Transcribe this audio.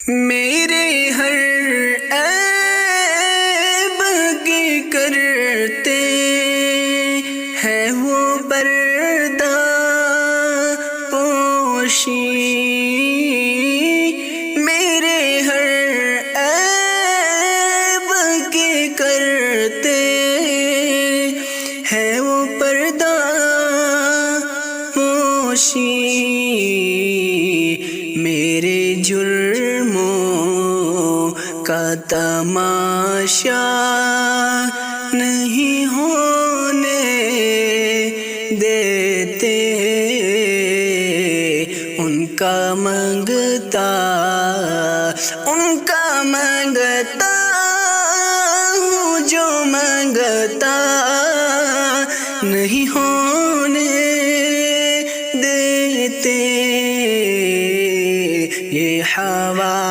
میرے ہر عیب کی کرتے ہیں وہ پردہ پوشی، میرے ہر عیب کی کرتے ہیں وہ پردہ پوشی، میرے جرموں کا تماشا نہیں ہونے دیتے، ان کا منگتا ہوں جو منگتا نہیں ہونے دیتے، یہ